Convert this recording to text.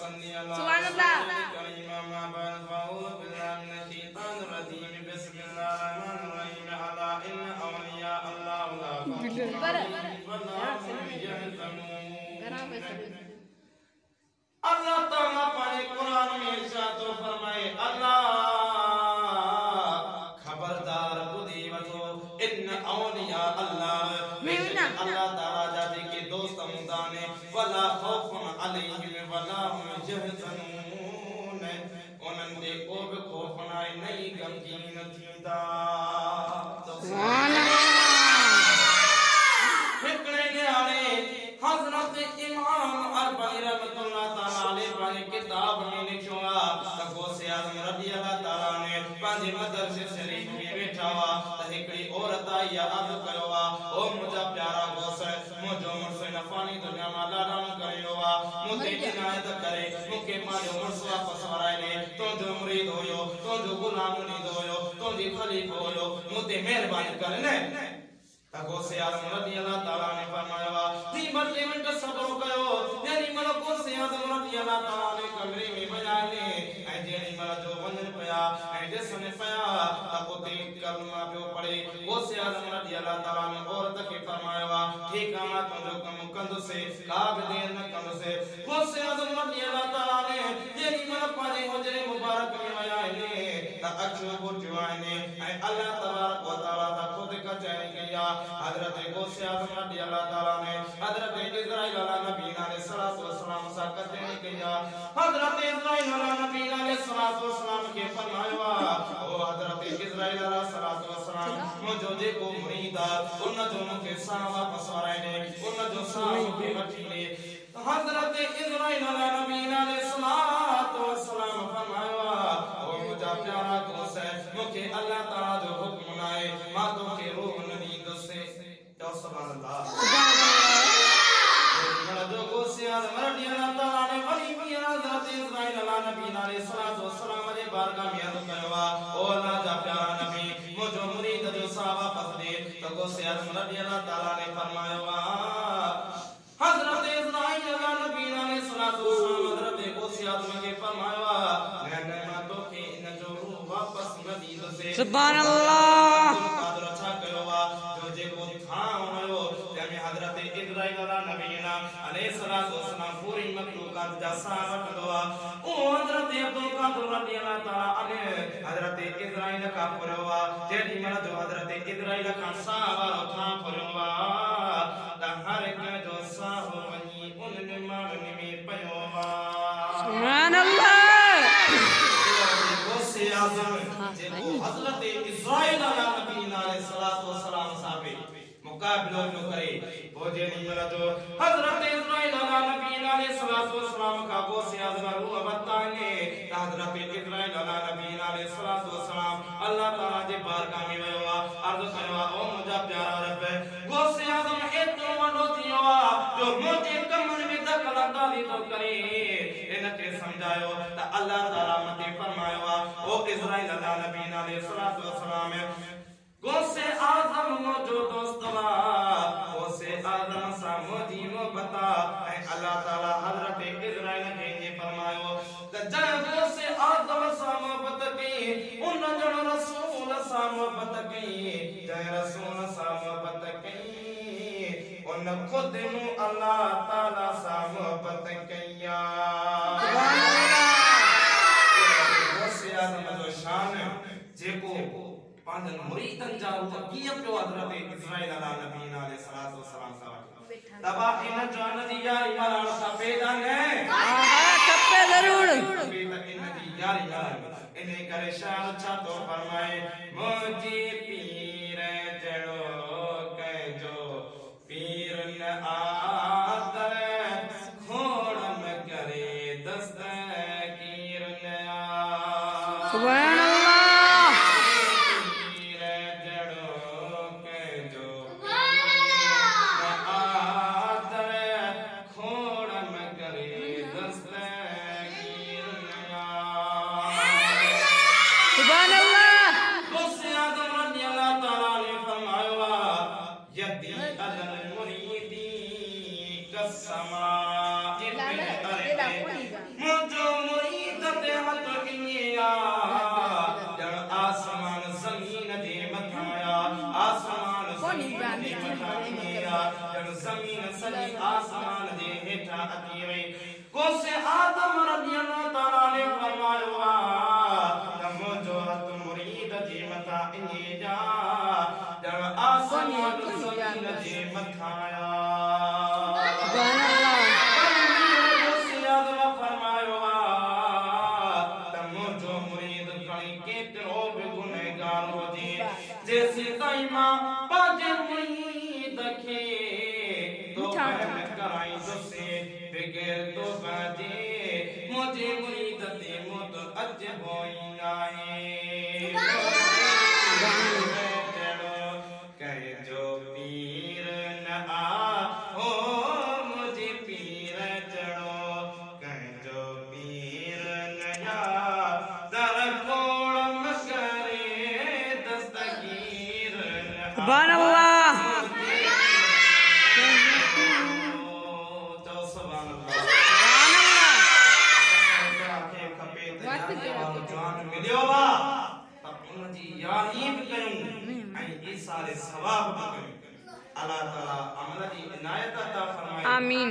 सल्ली अला सुभान अल्लाह करीमा मा बाद फाऊज़ बिल्लाहि मिनश शैतानिर रजीम बिस्मिल्लाहिर रहमानिर रहीम अला इन्न औलिया अल्लाह ला अल्लाह ताला पाने कुरान में इरशाद फरमाए अल्लाह खबरदार बुधी वठो इन औलिया अल्लाह अल्लाह ताला जाते के दोस्त मुदाने वला खौफुन अलैहिम वला हुम यहज़नून उनन ते को भी खौफ नाए नहीं गमगीन थींदा सुभान हिकड़े न्याणे हज़रत इमाम अरबई रहमतुल्लाह ताला अलैहि वाले किताब में लिखियो आ त गौसे आज़म रज़ी अल्लाह ताला ने पंहिंजे मदरसे शरीफ में बैठा हुआ त हिकड़ी औरत आई अर्ज़ कयो आ ओ मुंहिंजा प्यारा गौस मुंहिंजो मुड़स नफ़ानी दुनिया मां लाडाणो कयो आ मूंखे इनायत करे मूंखे पंहिंजो मुड़स वापसि वराए ॾे तुंहिंजो मुरीद हुयो तुंहिंजो गुलाम ॾींदो हुयो तुंहिंजी ख़लीफ़ो हुयो मूं ते महिरबानी कर न गौसे आज़म रज़ी अल्लाह ताला ने फरमाया थी बटे मिनट सब्र कयो यानी मन गौसे आज़म रज़ी अल्लाह ताला ने कमरे में वञाने ऐं जेड़ी मन जो वञन पिया ऐं ॾिसण पिया त उते कलमा पियो पढ़े गौसे आज़म रज़ी अल्लाह ताला ने औरत खे फरमाया ठीक आहे मां तुंहिंजो कमु कंदुसि का बि देर न कंदुसि गौसे आज़म रज़ी अल्लाह ताला ने जेड़ी मन पंहिंजे हुजरे मुबारक में विया आहिनि त अखियूं ॿुटियूं आहिनि ऐं अल्लाह तबारक व तआला त ख़ुदि कचहरी कई आहे हज़रत गौसे आज़म रज़ी अल्लाह ताला ने हज़रत इस्राईल अला नबी अलैहिस्सलातु वस्सलाम सां कचहरी कई आहे हज़रत इस्राईल अला नबी अलैहिस्सलातु वस्सलाम खे फरमायो आहे ओ हज़रत इस्राईल अलैहिस्सलातु वस्सलाम मुंहिंजो जेको मुरीद आहे उन जो मूंखे साह वापसि वराए ॾे उन जो साह मूंखे वठी ॾे हज़रत इस्राईल अला नबी अलैहिस्सलातु वस्सलाम फरमायो आहे ओ मुंहिंजा प्यारा दोस्त मूंखे अल्लाह ताला जो हुक्म न आहे मां तोखे रूह न ॾींदुसि चओ सुभान अल्लाह जो गौसे आज़म रज़ी अल्लाह ताला ने वली पिया हज़रत इस्राईल अला नबी अलैहिस्सलातु वस्सलाम जे बारगाह में अर्ज़ कयो आहे ओ अल्लाह जा प्यारा नबी मुंहिंजो मुरीद जो साह वापसि ॾे त गौसे आज़म रज़ी अल्लाह ताला ने फरमायो आहे हज़रत इस्राईल अला नबी अलैहिस्सलातु वस्सलाम हज़रत गौसे आज़म खे फरमायो आहे न मां तोखे इन जो रूह वापसि न ॾींदुसि सुभान अल्लाह छा कयो आहे जो जेको थां हुयो तंहिंमें हज़रत इस्राईल अला नबी अलैहिस्सलातु वस्सलाम पूरी मखलूक़ात जा साह वठंदो आहे ओ हज़रत अब्दुल क़ादिर रज़ी अल्लाह ताला अलैहि हज़रत इस्राईल खां फुरियो आहे जेॾी महिल जो हज़रत इस्राईल खां साह वारो थां फुरियो आहे त हर कंहिंजो साह वञी उन्हनि माण्हुनि में पियो आहे सुभान अल्लाह गौसे आज़म जेको हज़रत इस्राईल अला नबी अलैहिस्सलातु वस्सलाम सां बि मुक़ाबिलो पियो करे पोइ जेॾी महिल जो हज़रत इस्राईल अला नबी अलैहिस्सलातु वस्सलाम खां गौसे आज़म रूह वरिताईं त हज़रत इस्राईल अला नबी अलैहिस्सलातु वस्सलाम अल्लाह ताला जे बारगाह में वियो आहे अर्ज़ कयो आहे ओ मुंहिंजा प्यारा रब गौसे आज़म एतिरो वॾो थी वियो आहे जो मुंहिंजे कमनि में दख़ल अंदाज़ी थो करे इनखे सम्झायो त अल्लाह ताला मथे फरमायो आहे ओ इस्राईल अला नबी अलैहिस्सलातु वस्सलाम गौसे आज़म मुंहिंजो दोस्त गौसे आज़म सां मुंहिंजी मोहबत ऐं अल्लाह ताला हज़रत इस्राईल खे ईअं फरमायो त जंहिं गौसे आज़म सां मोहबत कई उन ॼण रसूल सां मोहबत कई जंहिं रसूल सां मोहबत कई उन ख़ुदि मूं अल्लाह ताला सां मोहबत कई गौसे आज़म जो शान जेको पांजन मुरीदन जा उत कीअं पियो हज़रत इस्राईल अला नबी अलैहिस्सलातु वस्सलाम सां तबा इन जान जी यारी मरण खपे न खपे ज़रूर इन जी यारी मरण इन करे शान छा तो फरमाए मुंहिंजी पीर जड़ो कंहिंजो पीर न आदर खोड़ न करे दस्तगीर न सुभान आसमान जे हेठा अची वई कोसे आदम रज़ी अल्लाह ताला ने फरमायो त मुंहिंजो हथ मुरीद जे मथां इने जा ॼण आसमान ज़मीन जे मथां आया सुभान अल्लाह कोसे आदम फरमायो त मुंहिंजो मुरीद खणी केतिरो बि गुनहगार हुजे जेसि ताईं मां पंहिंजे मुरीद खे तौबा न कराईंदुसि बग़ैर तौबा जे मुंहिंजे मुरीद ते मौत अचिबो ई नाहे कंहिंजो पीर न आ हो मुंहिंजे पीर चढ़ो कंहिंजो पीर न आ दर खोड़ मगरे दस्तगीर न आ सुभान अल्लाह अल्लाह ताला अमल जी इनायत अता फरमाए आमीन।